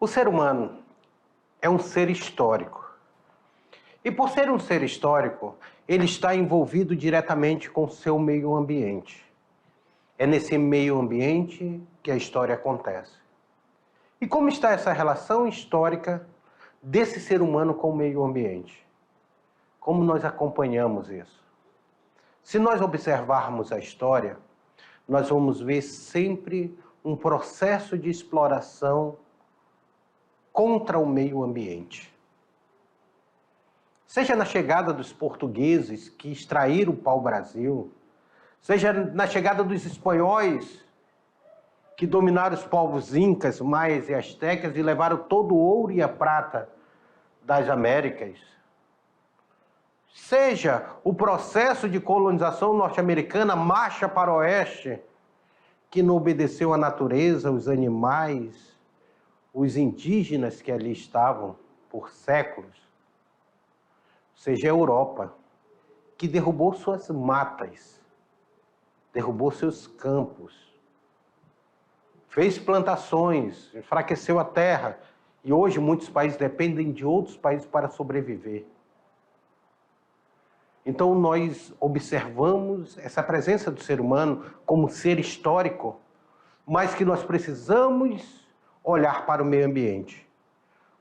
O ser humano é um ser histórico. E por ser um ser histórico, ele está envolvido diretamente com o seu meio ambiente. É nesse meio ambiente que a história acontece. E como está essa relação histórica desse ser humano com o meio ambiente? Como nós acompanhamos isso? Se nós observarmos a história, nós vamos ver sempre um processo de exploração contra o meio ambiente. Seja na chegada dos portugueses que extraíram o pau-brasil, seja na chegada dos espanhóis que dominaram os povos incas, maias e astecas e levaram todo o ouro e a prata das Américas, seja o processo de colonização norte-americana, marcha para o oeste, que não obedeceu à natureza, os animais, os indígenas que ali estavam por séculos, seja a Europa, que derrubou suas matas, derrubou seus campos, fez plantações, enfraqueceu a terra, e hoje muitos países dependem de outros países para sobreviver. Então nós observamos essa presença do ser humano como ser histórico, mas que nós precisamos olhar para o meio ambiente.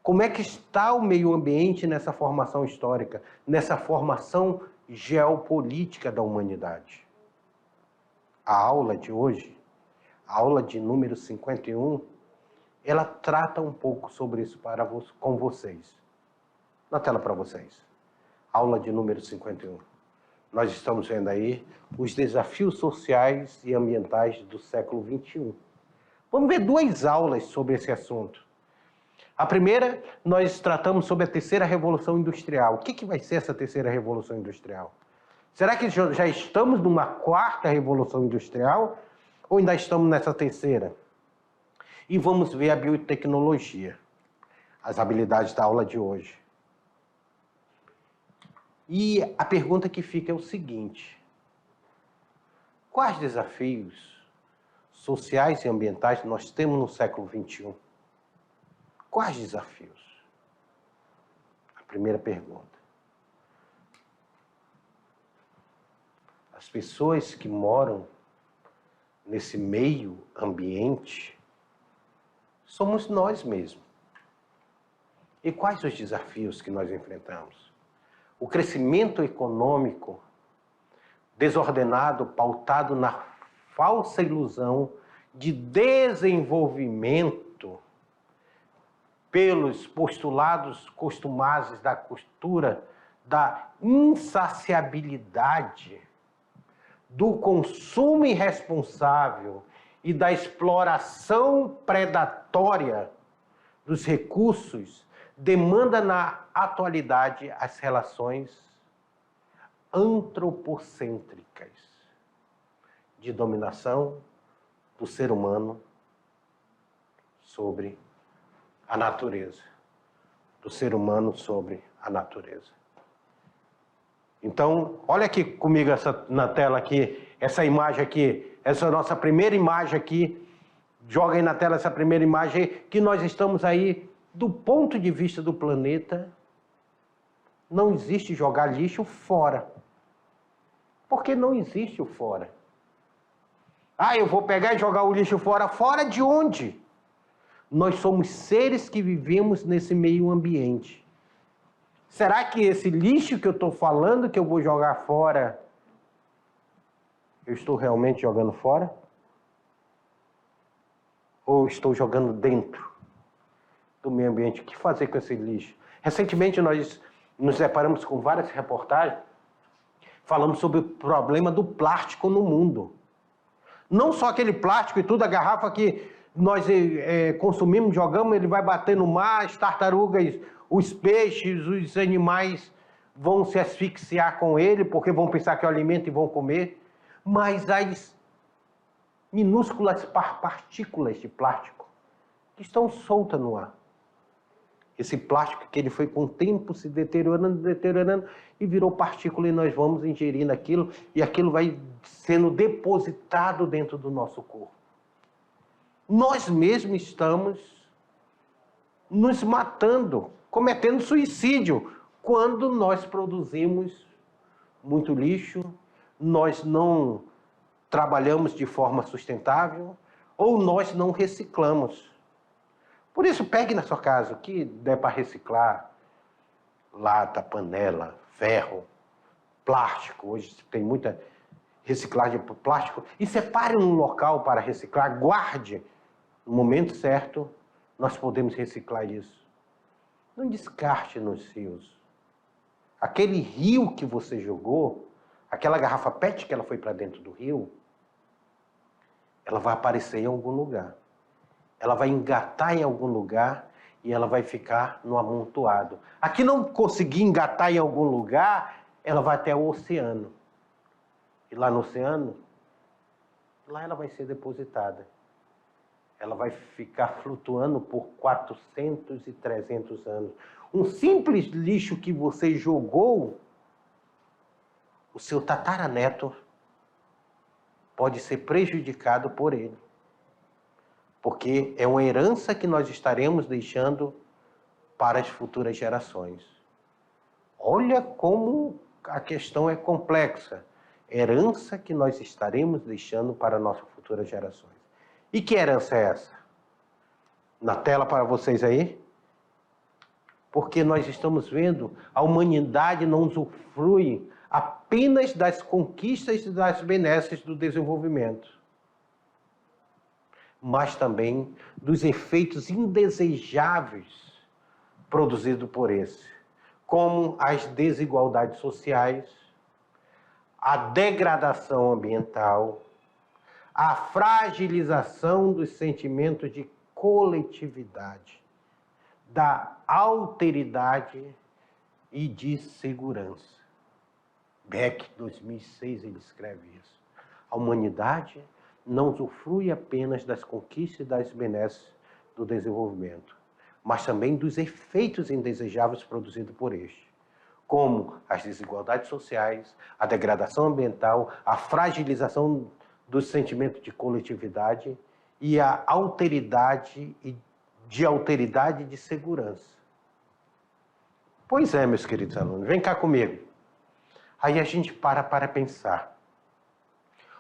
Como é que está o meio ambiente nessa formação histórica, nessa formação geopolítica da humanidade? A aula de hoje, a aula de número 51, ela trata um pouco sobre isso com vocês. Na tela para vocês. Aula de número 51. Nós estamos vendo aí os desafios sociais e ambientais do século XXI. Vamos ver duas aulas sobre esse assunto. A primeira, nós tratamos sobre a terceira revolução industrial. O que vai ser essa terceira revolução industrial? Será que já estamos numa quarta revolução industrial ou ainda estamos nessa terceira? E vamos ver a biotecnologia, as habilidades da aula de hoje. E a pergunta que fica é o seguinte: quais desafios sociais e ambientais nós temos no século XXI? Quais desafios? A primeira pergunta. As pessoas que moram nesse meio ambiente somos nós mesmos. E quais os desafios que nós enfrentamos? O crescimento econômico desordenado, pautado na falsa ilusão de desenvolvimento pelos postulados costumazes da cultura da insaciabilidade, do consumo irresponsável e da exploração predatória dos recursos, demanda na atualidade as relações antropocêntricas de dominação do ser humano sobre a natureza, do ser humano sobre a natureza. Então, olha aqui comigo na tela aqui, essa imagem aqui, essa nossa primeira imagem aqui, joga aí na tela essa primeira imagem, que nós estamos aí, do ponto de vista do planeta, não existe jogar lixo fora. Porque não existe o fora. Ah, eu vou pegar e jogar o lixo fora. Fora de onde? Nós somos seres que vivemos nesse meio ambiente. Será que esse lixo que eu estou falando, que eu vou jogar fora, eu estou realmente jogando fora? Ou estou jogando dentro do meio ambiente? O que fazer com esse lixo? Recentemente nós nos deparamos com várias reportagens falando sobre o problema do plástico no mundo. Não só aquele plástico e tudo, a garrafa que nós consumimos, jogamos, ele vai bater no mar, as tartarugas, os peixes, os animais vão se asfixiar com ele, porque vão pensar que é o alimento e vão comer. Mas as minúsculas partículas de plástico que estão soltas no ar. Esse plástico que ele foi com o tempo se deteriorando e virou partícula, e nós vamos ingerindo aquilo e aquilo vai sendo depositado dentro do nosso corpo. Nós mesmos estamos nos matando, cometendo suicídio, quando nós produzimos muito lixo, nós não trabalhamos de forma sustentável ou nós não reciclamos. Por isso, pegue na sua casa o que der para reciclar, lata, panela, ferro, plástico. Hoje tem muita reciclagem de plástico. E separe um local para reciclar, guarde. No momento certo, nós podemos reciclar isso. Não descarte nos rios. Aquele rio que você jogou, aquela garrafa PET que ela foi para dentro do rio, ela vai aparecer em algum lugar. Ela vai engatar em algum lugar e ela vai ficar no amontoado. Aqui não conseguir engatar em algum lugar, ela vai até o oceano. E lá no oceano, lá ela vai ser depositada. Ela vai ficar flutuando por 400 e 300 anos. Um simples lixo que você jogou, o seu tataraneto pode ser prejudicado por ele. Porque é uma herança que nós estaremos deixando para as futuras gerações. Olha como a questão é complexa. Herança que nós estaremos deixando para nossas futuras gerações. E que herança é essa? Na tela para vocês aí. Porque nós estamos vendo a humanidade não usufrui apenas das conquistas e das benesses do desenvolvimento, mas também dos efeitos indesejáveis produzidos por esse, como as desigualdades sociais, a degradação ambiental, a fragilização dos sentimentos de coletividade, da alteridade e de segurança. Beck, 2006, ele escreve isso. A humanidade não usufrui apenas das conquistas e das benesses do desenvolvimento, mas também dos efeitos indesejáveis produzidos por este, como as desigualdades sociais, a degradação ambiental, a fragilização do sentimento de coletividade e a alteridade e de segurança. Pois é, meus queridos alunos, vem cá comigo. Aí a gente para pensar.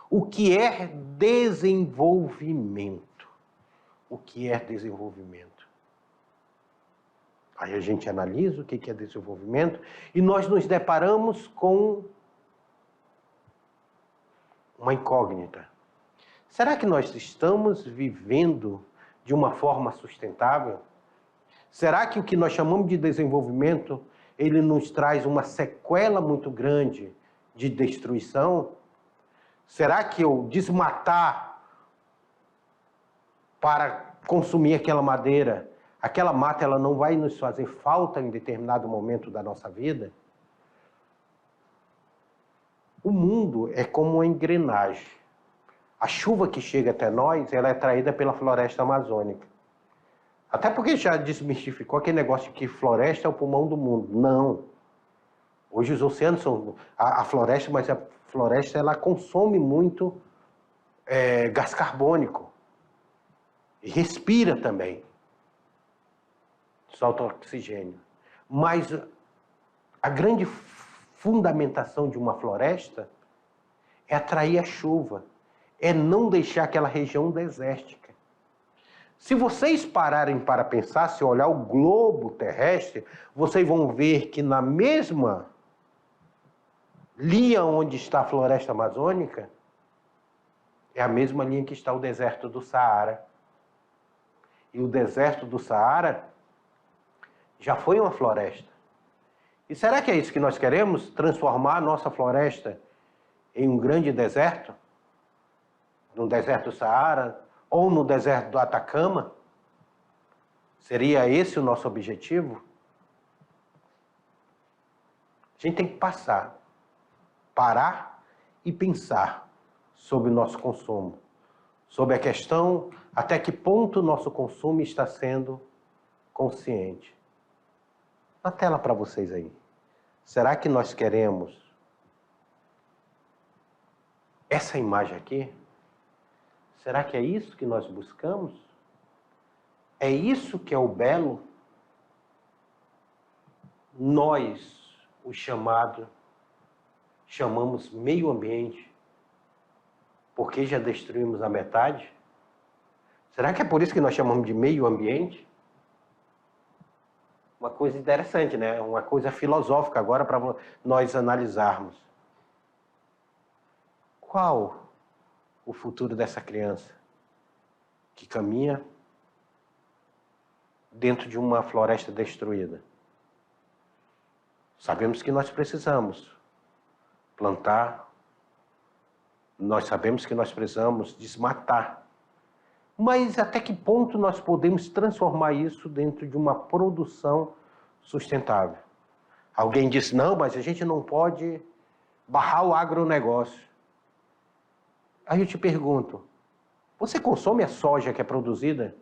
O que é desenvolvimento? O que é desenvolvimento? Aí a gente analisa o que é desenvolvimento e nós nos deparamos com uma incógnita. Será que nós estamos vivendo de uma forma sustentável? Será que o que nós chamamos de desenvolvimento, ele nos traz uma sequela muito grande de destruição? Será que eu desmatar para consumir aquela madeira, aquela mata ela não vai nos fazer falta em determinado momento da nossa vida? O mundo é como uma engrenagem. A chuva que chega até nós, ela é traída pela floresta amazônica. Até porque já desmistificou aquele negócio de que floresta é o pulmão do mundo. Não. Hoje os oceanos são a floresta, mas a floresta ela consome muito gás carbônico. E respira também. Solta oxigênio. Mas a grande fundamentação de uma floresta é atrair a chuva. É não deixar aquela região desértica. Se vocês pararem para pensar, se olhar o globo terrestre, vocês vão ver que na mesma linha onde está a floresta amazônica, é a mesma linha que está o deserto do Saara. E o deserto do Saara já foi uma floresta. E será que é isso que nós queremos? Transformar a nossa floresta em um grande deserto? No deserto do Saara? Ou no deserto do Atacama? Seria esse o nosso objetivo? A gente tem que parar e pensar sobre o nosso consumo, sobre a questão até que ponto o nosso consumo está sendo consciente. Na tela para vocês aí. Será que nós queremos essa imagem aqui? Será que é isso que nós buscamos? É isso que é o belo? nós, chamamos meio ambiente, porque já destruímos a metade? Será que é por isso que nós chamamos de meio ambiente? Uma coisa interessante, né? Uma coisa filosófica agora para nós analisarmos. Qual o futuro dessa criança que caminha dentro de uma floresta destruída? Sabemos que nós precisamos plantar, nós sabemos que nós precisamos desmatar, mas até que ponto nós podemos transformar isso dentro de uma produção sustentável? Alguém disse, não, mas a gente não pode barrar o agronegócio. Aí eu te pergunto, você consome a soja que é produzida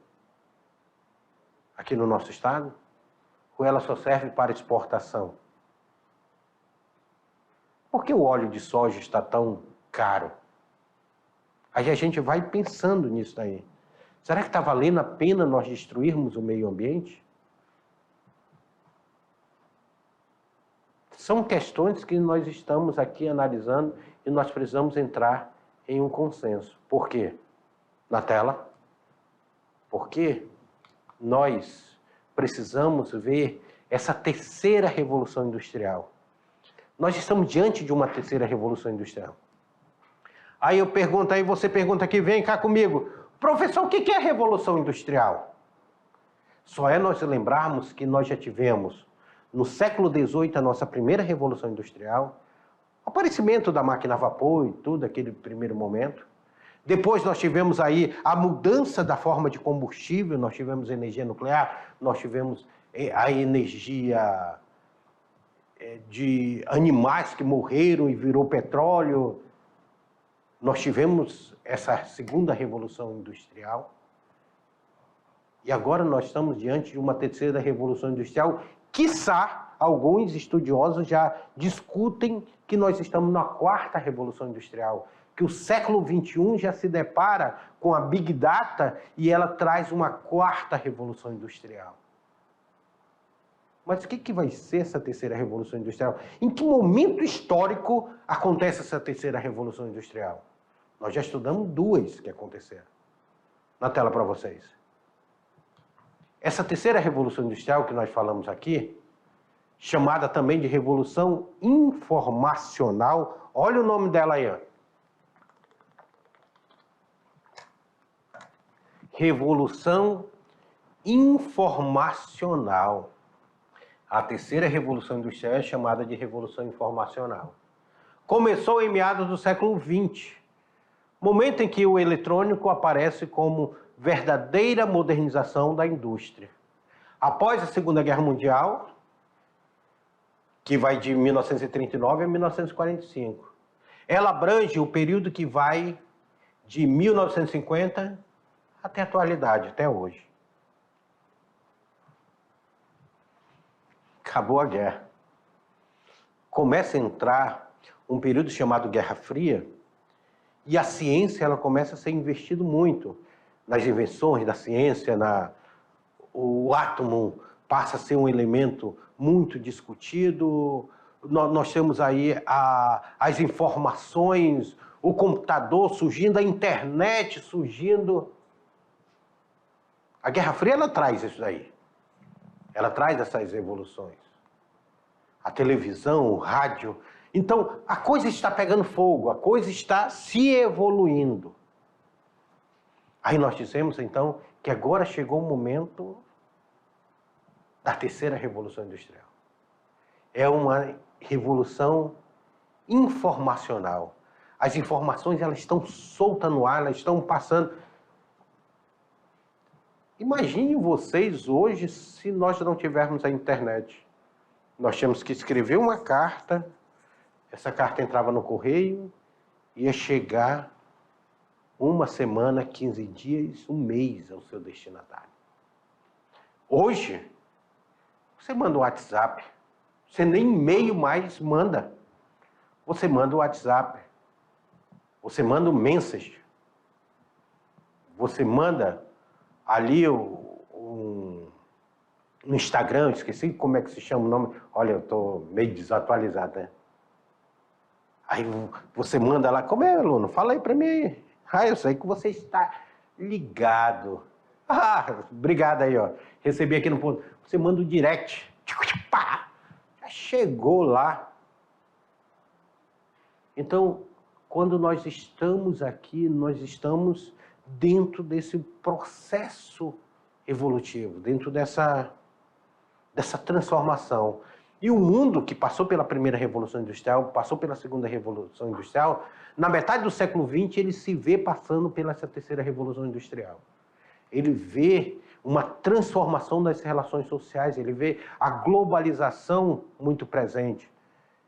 aqui no nosso estado? Ou ela só serve para exportação? Por que o óleo de soja está tão caro? Aí a gente vai pensando nisso daí. Será que está valendo a pena nós destruirmos o meio ambiente? São questões que nós estamos aqui analisando e nós precisamos entrar em um consenso. Por quê? Na tela. Porque nós precisamos ver essa terceira revolução industrial. Nós estamos diante de uma terceira revolução industrial. Aí eu pergunto, aí você pergunta aqui, vem cá comigo, professor, o que é a revolução industrial? Só é nós lembrarmos que nós já tivemos, no século XVIII, a nossa primeira revolução industrial, o aparecimento da máquina a vapor e tudo, aquele primeiro momento. Depois nós tivemos aí a mudança da forma de combustível, nós tivemos energia nuclear, nós tivemos a energia de animais que morreram e virou petróleo. Nós tivemos essa segunda revolução industrial. E agora nós estamos diante de uma terceira revolução industrial. Quiçá, alguns estudiosos já discutem que nós estamos na quarta revolução industrial, que o século XXI já se depara com a Big Data e ela traz uma quarta revolução industrial. Mas o que vai ser essa terceira revolução industrial? Em que momento histórico acontece essa terceira revolução industrial? Nós já estudamos duas que aconteceram. Na tela para vocês. Essa terceira revolução industrial que nós falamos aqui, chamada também de revolução informacional, olha o nome dela aí, ó. Revolução informacional. A terceira revolução industrial é chamada de revolução informacional. Começou em meados do século XX, momento em que o eletrônico aparece como verdadeira modernização da indústria. Após a Segunda Guerra Mundial, que vai de 1939 a 1945, ela abrange o período que vai de 1950 até a atualidade, até hoje. Acabou a guerra. Começa a entrar um período chamado Guerra Fria e a ciência ela começa a ser investido muito nas invenções da ciência, o átomo passa a ser um elemento muito discutido, nós temos aí as informações, o computador surgindo, a internet surgindo. A Guerra Fria ela traz isso daí. Ela traz essas evoluções. A televisão, o rádio. Então, a coisa está pegando fogo, a coisa está se evoluindo. Aí nós dissemos, então, que agora chegou o momento da terceira revolução industrial. É uma revolução informacional. As informações elas estão soltas no ar, elas estão passando. Imagine vocês hoje se nós não tivermos a internet. Nós tínhamos que escrever uma carta, essa carta entrava no correio, ia chegar uma semana, 15 dias, um mês ao seu destinatário. Hoje, você manda um WhatsApp, você nem e-mail mais manda. Você manda o WhatsApp, você manda um message, você manda ali no Instagram, esqueci como é que se chama o nome. Olha, eu estou meio desatualizado, né? Aí você manda lá, como é, aluno? Fala aí para mim aí. Ah, eu sei que você está ligado. Ah, obrigado aí, ó. Recebi aqui no ponto. Você manda o direct. Pá! Já chegou lá. Então, quando nós estamos aqui, nós estamos dentro desse processo evolutivo, dentro dessa transformação. E o mundo que passou pela primeira Revolução Industrial, passou pela segunda Revolução Industrial, na metade do século XX, ele se vê passando pela essa terceira Revolução Industrial. Ele vê uma transformação das relações sociais, ele vê a globalização muito presente.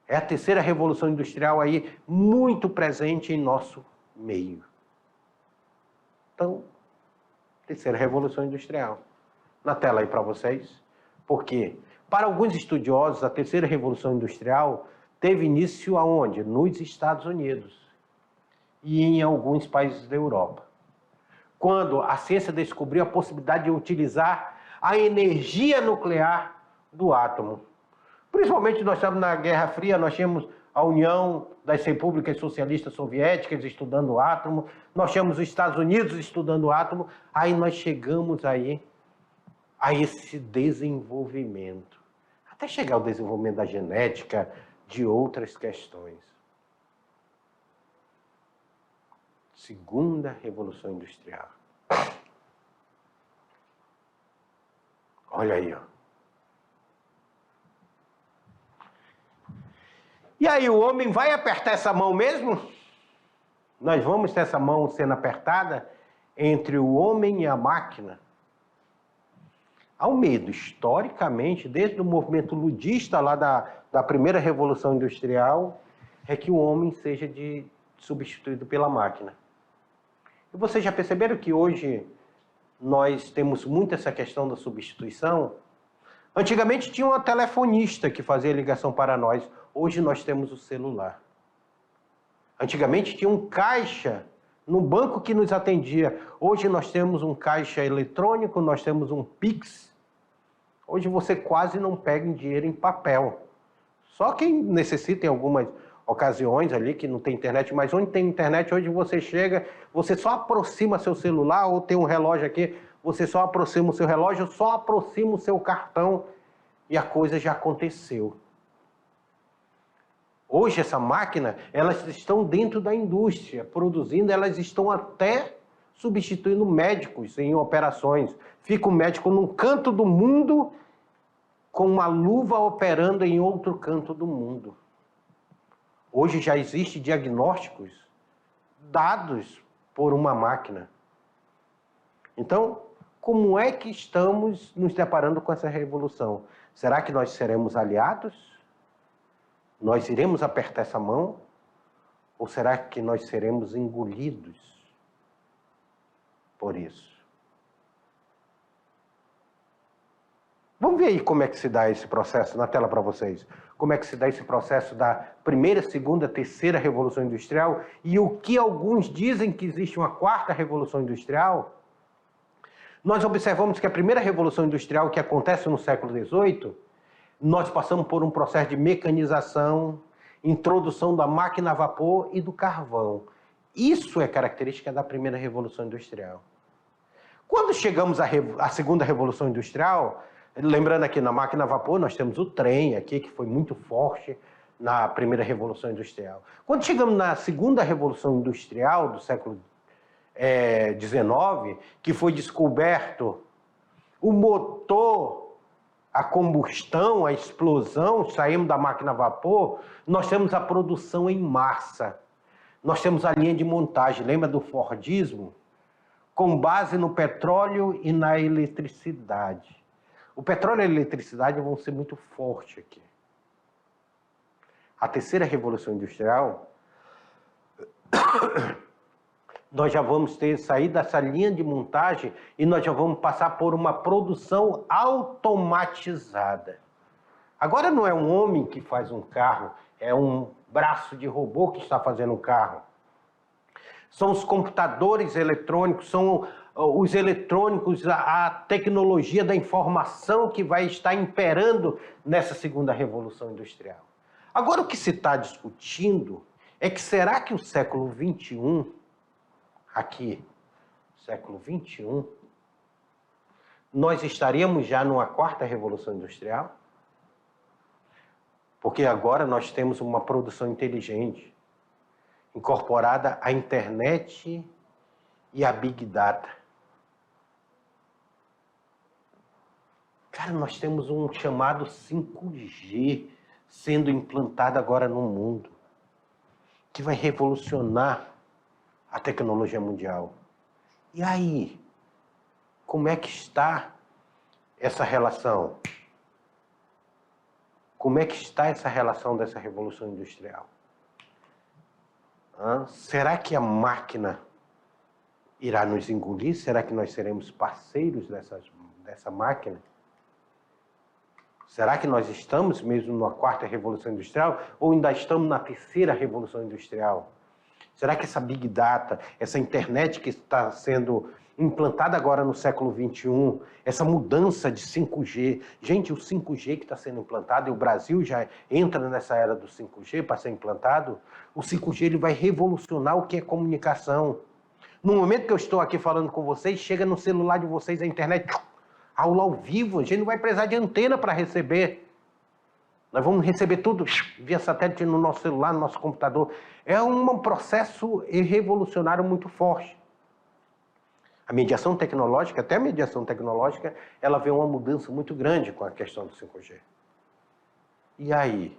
É a terceira Revolução Industrial aí muito presente em nosso meio. Então, terceira Revolução Industrial. Na tela aí para vocês. Por quê? Para alguns estudiosos, a terceira Revolução Industrial teve início aonde? Nos Estados Unidos e em alguns países da Europa. Quando a ciência descobriu a possibilidade de utilizar a energia nuclear do átomo. Principalmente nós estamos na Guerra Fria, nós tínhamos a União das Repúblicas Socialistas Soviéticas estudando o átomo, nós tínhamos os Estados Unidos estudando o átomo, aí nós chegamos aí a esse desenvolvimento, até chegar ao desenvolvimento da genética, de outras questões. Segunda Revolução Industrial. Olha aí, ó. E aí, o homem vai apertar essa mão mesmo? Nós vamos ter essa mão sendo apertada entre o homem e a máquina? Há um medo, historicamente, desde o movimento ludista lá da primeira Revolução Industrial, é que o homem seja substituído pela máquina. E vocês já perceberam que hoje nós temos muito essa questão da substituição? Antigamente tinha uma telefonista que fazia ligação para nós. Hoje nós temos o celular. Antigamente tinha um caixa no banco que nos atendia. Hoje nós temos um caixa eletrônico, nós temos um Pix. Hoje você quase não pega dinheiro em papel. Só quem necessita em algumas ocasiões ali que não tem internet, mas onde tem internet, hoje você chega, você só aproxima seu celular, ou tem um relógio aqui, você só aproxima o seu relógio, só aproxima o seu cartão e a coisa já aconteceu. Hoje essa máquina, elas estão dentro da indústria, produzindo, elas estão até substituindo médicos em operações. Fica o médico num canto do mundo com uma luva operando em outro canto do mundo. Hoje já existem diagnósticos dados por uma máquina. Então, como é que estamos nos deparando com essa revolução? Será que nós seremos aliados? Nós iremos apertar essa mão? Ou será que nós seremos engolidos por isso? Vamos ver aí como é que se dá esse processo na tela para vocês. Como é que se dá esse processo da primeira, segunda, terceira Revolução Industrial e o que alguns dizem que existe uma quarta Revolução Industrial. Nós observamos que a primeira Revolução Industrial, que acontece no século XVIII, nós passamos por um processo de mecanização, introdução da máquina a vapor e do carvão. Isso é característica da primeira Revolução Industrial. Quando chegamos à segunda Revolução Industrial, lembrando aqui, na máquina a vapor, nós temos o trem aqui, que foi muito forte na primeira Revolução Industrial. Quando chegamos na segunda Revolução Industrial do século XIX, que foi descoberto o motor, a combustão, a explosão, saímos da máquina a vapor, nós temos a produção em massa. Nós temos a linha de montagem, lembra do Fordismo? Com base no petróleo e na eletricidade. O petróleo e a eletricidade vão ser muito fortes aqui. A terceira Revolução Industrial, nós já vamos sair dessa linha de montagem e nós já vamos passar por uma produção automatizada. Agora não é um homem que faz um carro, é um braço de robô que está fazendo um carro. São os computadores eletrônicos, são os eletrônicos, a tecnologia da informação que vai estar imperando nessa segunda revolução industrial. Agora, o que se está discutindo é que será que o século XXI, aqui, século XXI, nós estaríamos já numa quarta revolução industrial? Porque agora nós temos uma produção inteligente, incorporada à internet e à Big Data. Cara, nós temos um chamado 5G sendo implantado agora no mundo, que vai revolucionar a tecnologia mundial. E aí, como é que está essa relação? Como é que está essa relação dessa revolução industrial? Será que a máquina irá nos engolir? Será que nós seremos parceiros dessa máquina? Será que nós estamos mesmo na quarta revolução industrial ou ainda estamos na terceira revolução industrial? Será que essa Big Data, essa internet que está sendo implantada agora no século XXI, essa mudança de 5G, gente, o 5G que está sendo implantado, e o Brasil já entra nessa era do 5G para ser implantado, o 5G ele vai revolucionar o que é comunicação. No momento que eu estou aqui falando com vocês, chega no celular de vocês a internet, aula ao vivo, a gente não vai precisar de antena para receber. Nós vamos receber tudo via satélite no nosso celular, no nosso computador. É um processo revolucionário muito forte. A mediação tecnológica, até a mediação tecnológica, ela vê uma mudança muito grande com a questão do 5G. E aí?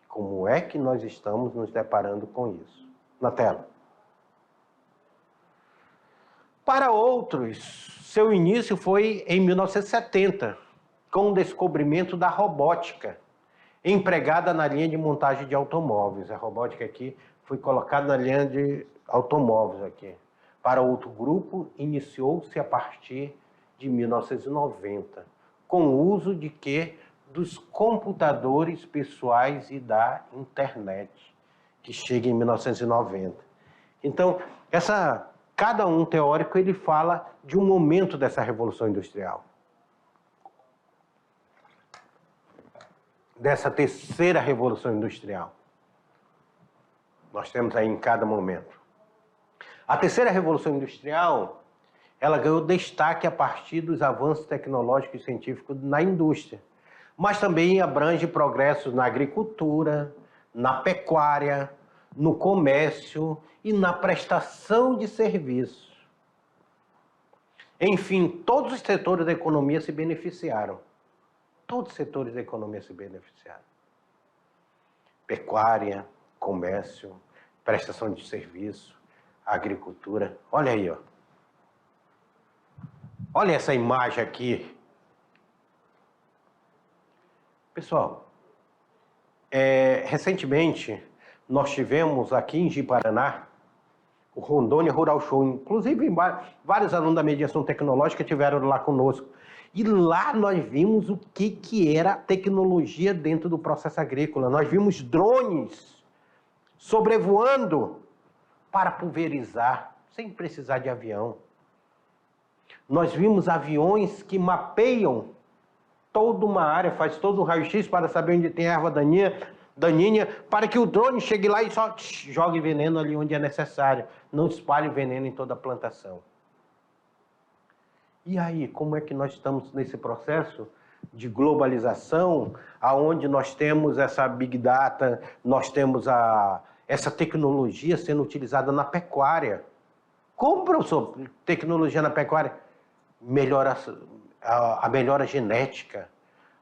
Como é que nós estamos nos deparando com isso? Na tela. Para outros, seu início foi em 1970, com o descobrimento da robótica, empregada na linha de montagem de automóveis. A robótica aqui foi colocada na linha de automóveis aqui. Para outro grupo, iniciou-se a partir de 1990, com o uso de quê? Dos computadores pessoais e da internet, que chega em 1990. Então, cada um teórico ele fala de um momento dessa revolução industrial. Dessa terceira revolução industrial. Nós temos aí em cada momento. A terceira revolução industrial, ela ganhou destaque a partir dos avanços tecnológicos e científicos na indústria, mas também abrange progressos na agricultura, na pecuária, no comércio e na prestação de serviços. Enfim, todos os setores da economia se beneficiaram. Todos os setores da economia se beneficiaram. Pecuária, comércio, prestação de serviço, agricultura. Olha aí, ó. Olha essa imagem aqui. Pessoal, recentemente nós tivemos aqui em Ji-Paraná o Rondônia Rural Show. Inclusive, vários alunos da mediação tecnológica estiveram lá conosco. E lá nós vimos o que era tecnologia dentro do processo agrícola. Nós vimos drones sobrevoando para pulverizar, sem precisar de avião. Nós vimos aviões que mapeiam toda uma área, faz todo um raio-x para saber onde tem erva daninha, para que o drone chegue lá e só jogue veneno ali onde é necessário, não espalhe veneno em toda a plantação. E aí, como é que nós estamos nesse processo de globalização, aonde nós temos essa Big Data, nós temos essa tecnologia sendo utilizada na pecuária? Como, professor, tecnologia na pecuária? A melhora genética,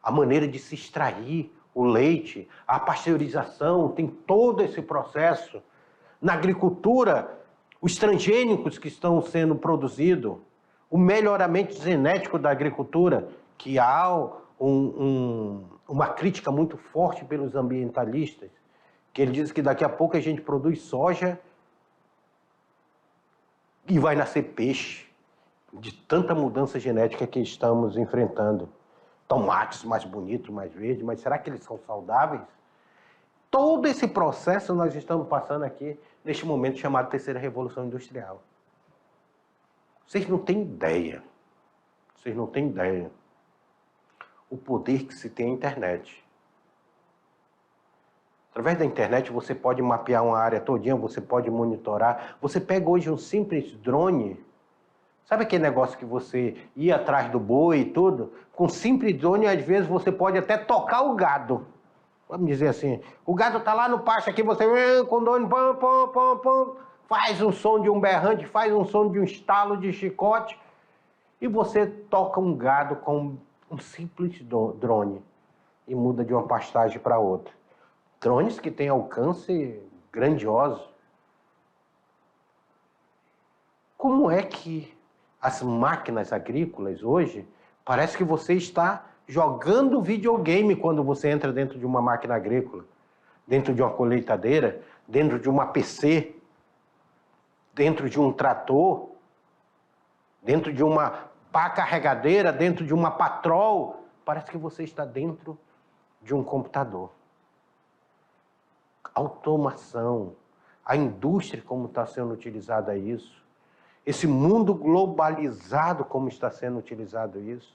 a maneira de se extrair o leite, a pasteurização, tem todo esse processo. Na agricultura, os transgênicos que estão sendo produzidos, o melhoramento genético da agricultura, que há uma crítica muito forte pelos ambientalistas, que eles dizem que daqui a pouco a gente produz soja e vai nascer peixe, de tanta mudança genética que estamos enfrentando. Tomates mais bonitos, mais verdes, mas será que eles são saudáveis? Todo esse processo nós estamos passando aqui, neste momento chamado Terceira Revolução Industrial. Vocês não têm ideia. Vocês não têm ideia. O poder que se tem na internet. Através da internet você pode mapear uma área todinha, você pode monitorar. Você pega hoje um simples drone. Sabe aquele negócio que você ia atrás do boi e tudo? Com simples drone, às vezes, você pode até tocar o gado. Vamos dizer assim. O gado está lá no pasto aqui, você com o drone, pam, pam, pam, pam, faz um som de um berrante, faz um som de um estalo de chicote. E você toca um gado com um simples drone. E muda de uma pastagem para outra. Drones que têm alcance grandioso. Como é que as máquinas agrícolas hoje, parece que você está jogando videogame quando você entra dentro de uma máquina agrícola, dentro de uma colheitadeira, dentro de uma PC, dentro de um trator, dentro de uma pá carregadeira, dentro de uma patrol. Parece que você está dentro de um computador. Automação, a indústria como está sendo utilizada isso, esse mundo globalizado como está sendo utilizado isso.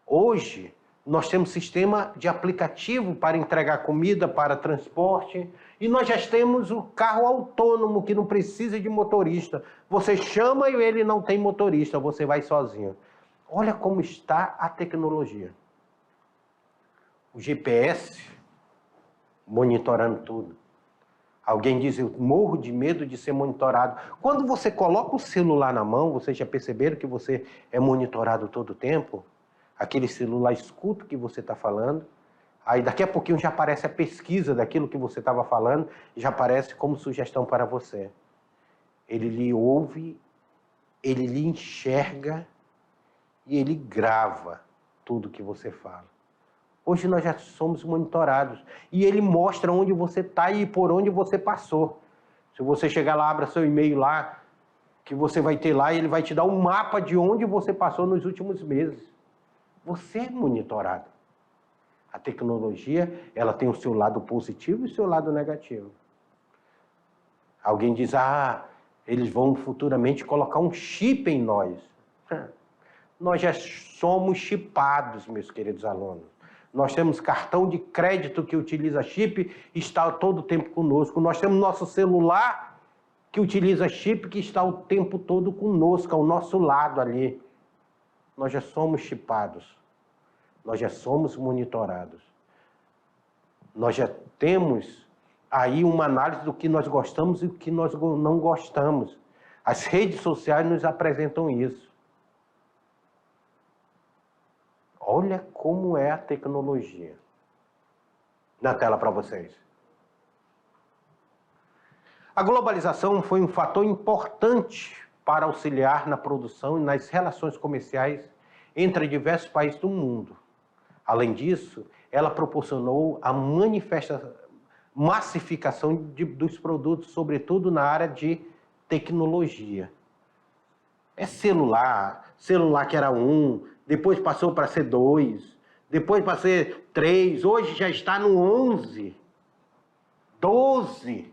Hoje, nós temos sistema de aplicativo para entregar comida, para transporte, e nós já temos o carro autônomo que não precisa de motorista. Você chama e ele não tem motorista, você vai sozinho. Olha como está a tecnologia. O GPS monitorando tudo. Alguém diz, eu morro de medo de ser monitorado. Quando você coloca o celular na mão, vocês já perceberam que você é monitorado todo o tempo? Aquele celular escuta o que você está falando. Aí daqui a pouquinho já aparece a pesquisa daquilo que você estava falando, já aparece como sugestão para você. Ele lhe ouve, ele lhe enxerga e ele grava tudo que você fala. Hoje nós já somos monitorados. E ele mostra onde você está e por onde você passou. Se você chegar lá, abra seu e-mail lá, que você vai ter lá, e ele vai te dar um mapa de onde você passou nos últimos meses. Você é monitorado. A tecnologia, ela tem o seu lado positivo e o seu lado negativo. Alguém diz, eles vão futuramente colocar um chip em nós. Nós já somos chipados, meus queridos alunos. Nós temos cartão de crédito que utiliza chip e está todo o tempo conosco. Nós temos nosso celular que utiliza chip que está o tempo todo conosco, ao nosso lado ali. Nós já somos chipados. Nós já somos monitorados. Nós já temos aí uma análise do que nós gostamos e do que nós não gostamos. As redes sociais nos apresentam isso. Olha como é a tecnologia. Na tela para vocês. A globalização foi um fator importante para auxiliar na produção e nas relações comerciais entre diversos países do mundo. Além disso, ela proporcionou a massificação dos produtos, sobretudo na área de tecnologia. É celular que era 1, depois passou para ser 2, depois para ser 3, hoje já está no 11, 12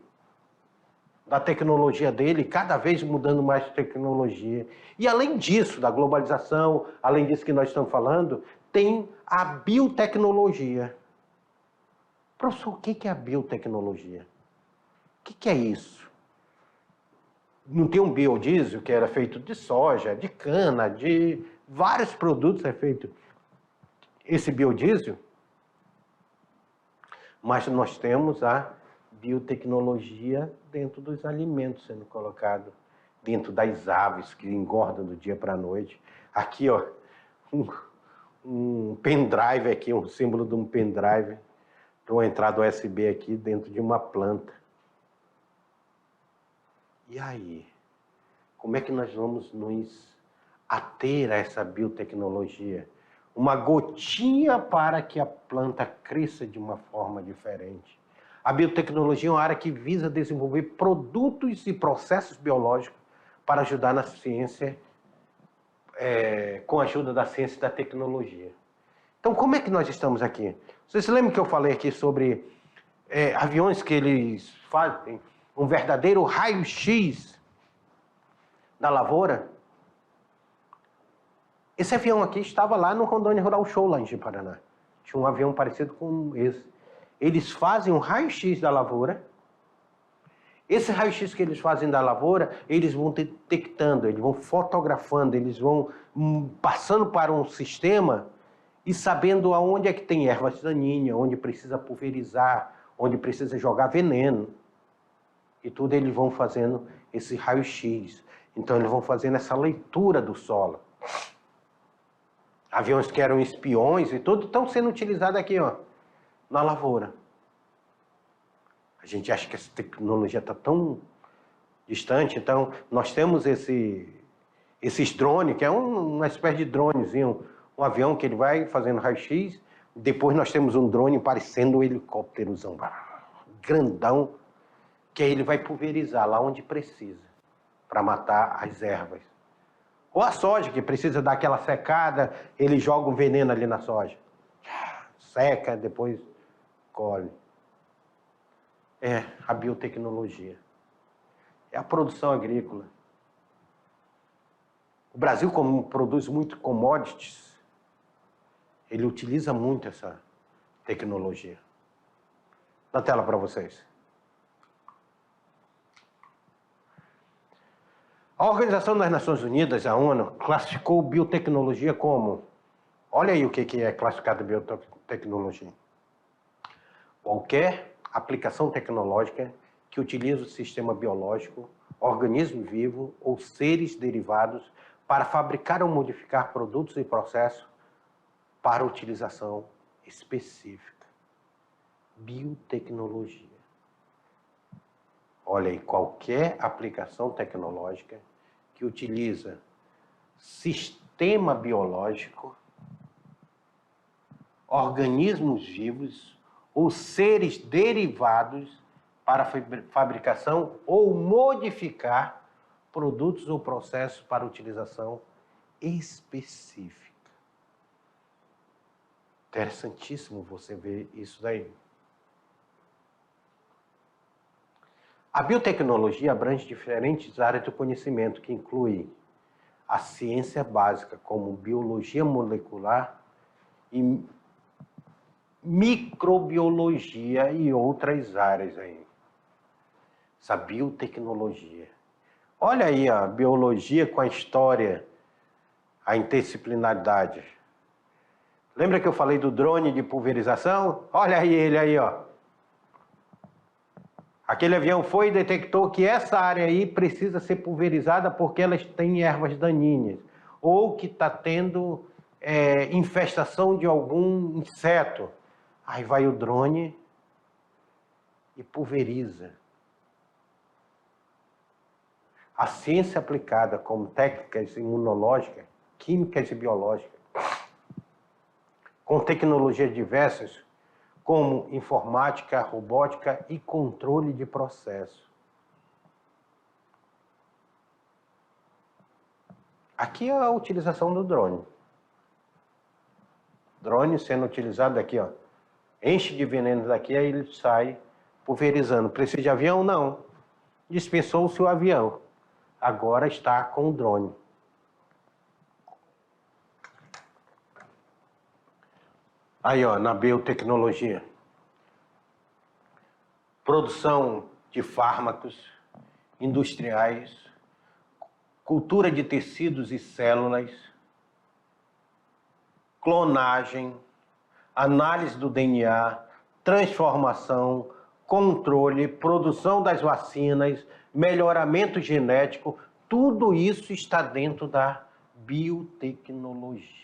da tecnologia dele, cada vez mudando mais tecnologia. E além disso, da globalização, além disso que nós estamos falando, tem a biotecnologia. Professor, o que é a biotecnologia? O que é isso? Não tem um biodiesel que era feito de soja, de cana, de vários produtos é feito esse biodiesel? Mas nós temos a biotecnologia dentro dos alimentos sendo colocado, dentro das aves que engordam do dia para a noite. Aqui, ó, um pendrive aqui, um símbolo de um pendrive, de uma entrada USB aqui dentro de uma planta. E aí? Como é que nós vamos nos ater a essa biotecnologia? Uma gotinha para que a planta cresça de uma forma diferente. A biotecnologia é uma área que visa desenvolver produtos e processos biológicos para ajudar na ciência, com a ajuda da ciência e da tecnologia. Então, como é que nós estamos aqui? Vocês se lembram que eu falei aqui sobre aviões que eles fazem um verdadeiro raio-x da lavoura. Esse avião aqui estava lá no Rondônia Rural Show, lá em Paraná. Tinha um avião parecido com esse. Eles fazem um raio-x da lavoura. Esse raio-x que eles fazem da lavoura, eles vão detectando, eles vão fotografando, eles vão passando para um sistema e sabendo aonde é que tem ervas daninhas, onde precisa pulverizar, onde precisa jogar veneno. E tudo eles vão fazendo esse raio-x. Então eles vão fazendo essa leitura do solo. Aviões que eram espiões e tudo estão sendo utilizados aqui, ó, na lavoura. A gente acha que essa tecnologia está tão distante, então nós temos esses drones, que é uma espécie de dronezinho, um avião que ele vai fazendo raio-x, depois nós temos um drone parecendo um helicópterozão, grandão, que aí ele vai pulverizar lá onde precisa, para matar as ervas. Ou a soja, que precisa dar aquela secada, ele joga um veneno ali na soja. Seca, depois colhe. É a biotecnologia. É a produção agrícola. O Brasil, como produz muito commodities, ele utiliza muito essa tecnologia. Na tela para vocês. A Organização das Nações Unidas, a ONU, classificou biotecnologia como... Olha aí o que é classificado biotecnologia. Qualquer aplicação tecnológica que utiliza o sistema biológico, organismo vivo ou seres derivados para fabricar ou modificar produtos e processos para utilização específica. Biotecnologia. Olha aí, qualquer aplicação tecnológica que utiliza sistema biológico, organismos vivos ou seres derivados para fabricação ou modificar produtos ou processos para utilização específica. Interessantíssimo você ver isso daí. A biotecnologia abrange diferentes áreas do conhecimento, que inclui a ciência básica, como biologia molecular e microbiologia e outras áreas aí. Essa biotecnologia. Olha aí a biologia com a história, a interdisciplinaridade. Lembra que eu falei do drone de pulverização? Olha aí ele aí, ó. Aquele avião foi e detectou que essa área aí precisa ser pulverizada porque elas têm ervas daninhas. Ou que está tendo infestação de algum inseto. Aí vai o drone e pulveriza. A ciência aplicada como técnicas imunológicas, químicas e biológicas, com tecnologias diversas, como informática, robótica e controle de processo. Aqui é a utilização do drone. Drone sendo utilizado aqui, ó. Enche de veneno daqui, aí ele sai pulverizando. Precisa de avião? Não. Dispensou-se o avião. Agora está com o drone. Aí, ó, na biotecnologia. Produção de fármacos industriais, cultura de tecidos e células, clonagem, análise do DNA, transformação, controle, produção das vacinas, melhoramento genético, tudo isso está dentro da biotecnologia.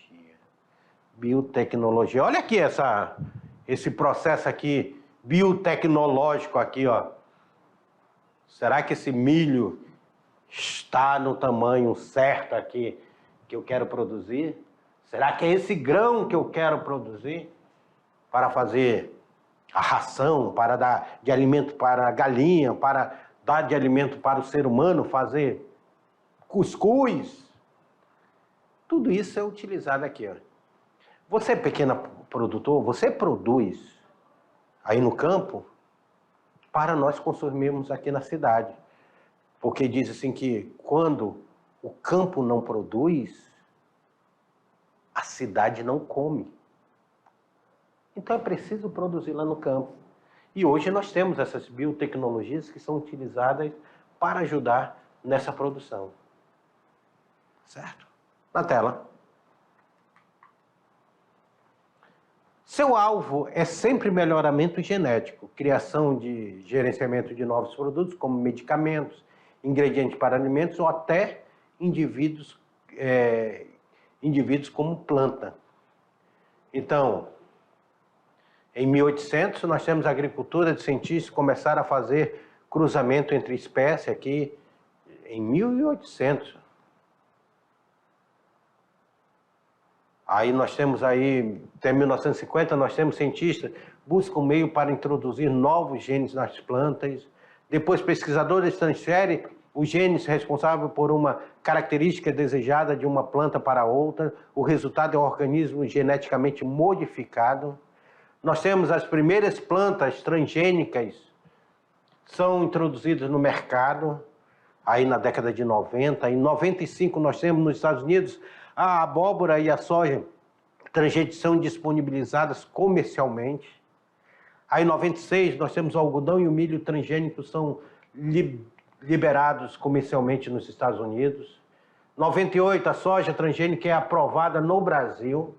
Biotecnologia. Olha aqui esse processo aqui, biotecnológico aqui, ó. Será que esse milho está no tamanho certo aqui que eu quero produzir? Será que é esse grão que eu quero produzir para fazer a ração, para dar de alimento para a galinha, para dar de alimento para o ser humano, fazer cuscuz? Tudo isso é utilizado aqui, ó. Você, pequeno produtor, você produz aí no campo para nós consumirmos aqui na cidade. Porque diz assim que quando o campo não produz, a cidade não come. Então é preciso produzir lá no campo. E hoje nós temos essas biotecnologias que são utilizadas para ajudar nessa produção. Certo? Na tela. Seu alvo é sempre melhoramento genético, criação de gerenciamento de novos produtos, como medicamentos, ingredientes para alimentos ou até indivíduos como planta. Então, em 1800, nós temos a agricultura de cientistas começaram a fazer cruzamento entre espécies aqui em 1800. Aí nós temos aí, até 1950, nós temos cientistas que buscam meio para introduzir novos genes nas plantas. Depois, pesquisadores transferem os genes responsáveis por uma característica desejada de uma planta para outra. O resultado é um organismo geneticamente modificado. Nós temos as primeiras plantas transgênicas são introduzidas no mercado, aí na década de 90. Em 95 nós temos nos Estados Unidos a abóbora e a soja transgênicas são disponibilizadas comercialmente. Aí em 96 nós temos o algodão e o milho transgênicos são liberados comercialmente nos Estados Unidos. 98 a soja transgênica é aprovada no Brasil.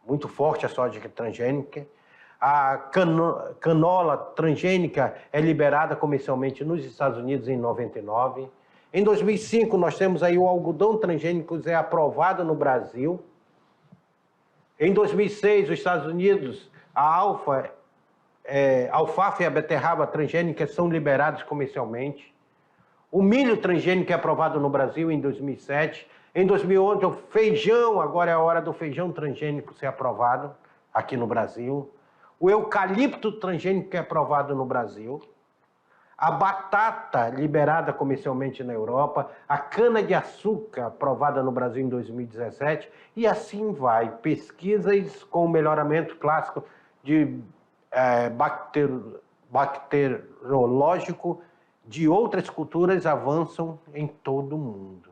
Muito forte a soja transgênica. A canola transgênica é liberada comercialmente nos Estados Unidos em 99. Em 2005, nós temos aí o algodão transgênico é aprovado no Brasil. Em 2006, os Estados Unidos, a alfafa e a beterraba transgênica são liberados comercialmente. O milho transgênico é aprovado no Brasil em 2007. Em 2011, o feijão, agora é a hora do feijão transgênico ser aprovado aqui no Brasil. O eucalipto transgênico é aprovado no Brasil. A batata liberada comercialmente na Europa. A cana-de-açúcar aprovada no Brasil em 2017. E assim vai. Pesquisas com melhoramento clássico de bacteriológico de outras culturas avançam em todo o mundo.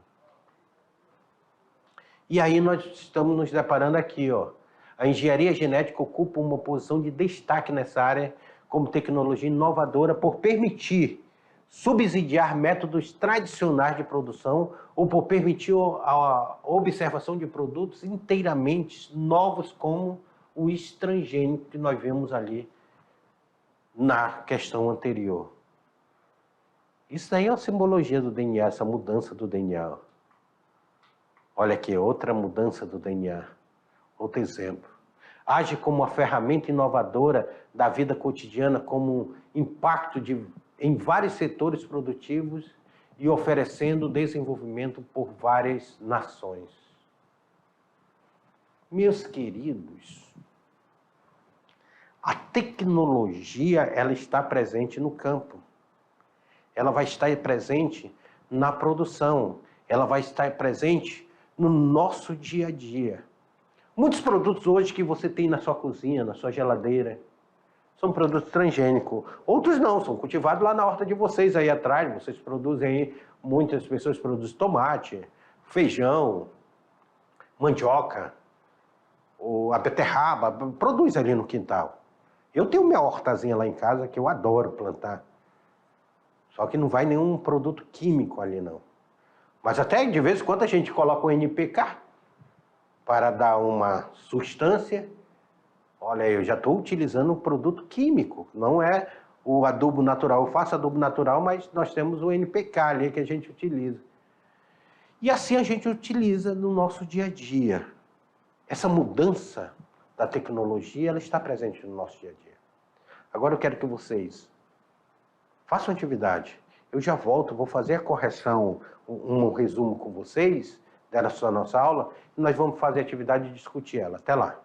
E aí nós estamos nos deparando aqui, ó. A engenharia genética ocupa uma posição de destaque nessa área como tecnologia inovadora por permitir subsidiar métodos tradicionais de produção ou por permitir a observação de produtos inteiramente novos como o transgênico que nós vemos ali na questão anterior. Isso aí é a simbologia do DNA, essa mudança do DNA. Olha aqui, outra mudança do DNA. Outro exemplo. Age como uma ferramenta inovadora da vida cotidiana, como impacto em vários setores produtivos e oferecendo desenvolvimento por várias nações. Meus queridos, a tecnologia ela está presente no campo. Ela vai estar presente na produção. Ela vai estar presente no nosso dia a dia. Muitos produtos hoje que você tem na sua cozinha, na sua geladeira, são produtos transgênicos. Outros não, são cultivados lá na horta de vocês aí atrás. Vocês produzem aí, muitas pessoas produzem tomate, feijão, mandioca, ou a beterraba, produz ali no quintal. Eu tenho minha hortazinha lá em casa que eu adoro plantar. Só que não vai nenhum produto químico ali não. Mas até de vez em quando a gente coloca o NPK para dar uma substância. Olha, eu já estou utilizando um produto químico, não é o adubo natural. Eu faço adubo natural, mas nós temos o NPK ali que a gente utiliza. E assim a gente utiliza no nosso dia a dia. Essa mudança da tecnologia, ela está presente no nosso dia a dia. Agora eu quero que vocês façam atividade. Eu já volto, vou fazer a correção, um resumo com vocês dessa nossa aula, e nós vamos fazer a atividade e discutir ela. Até lá.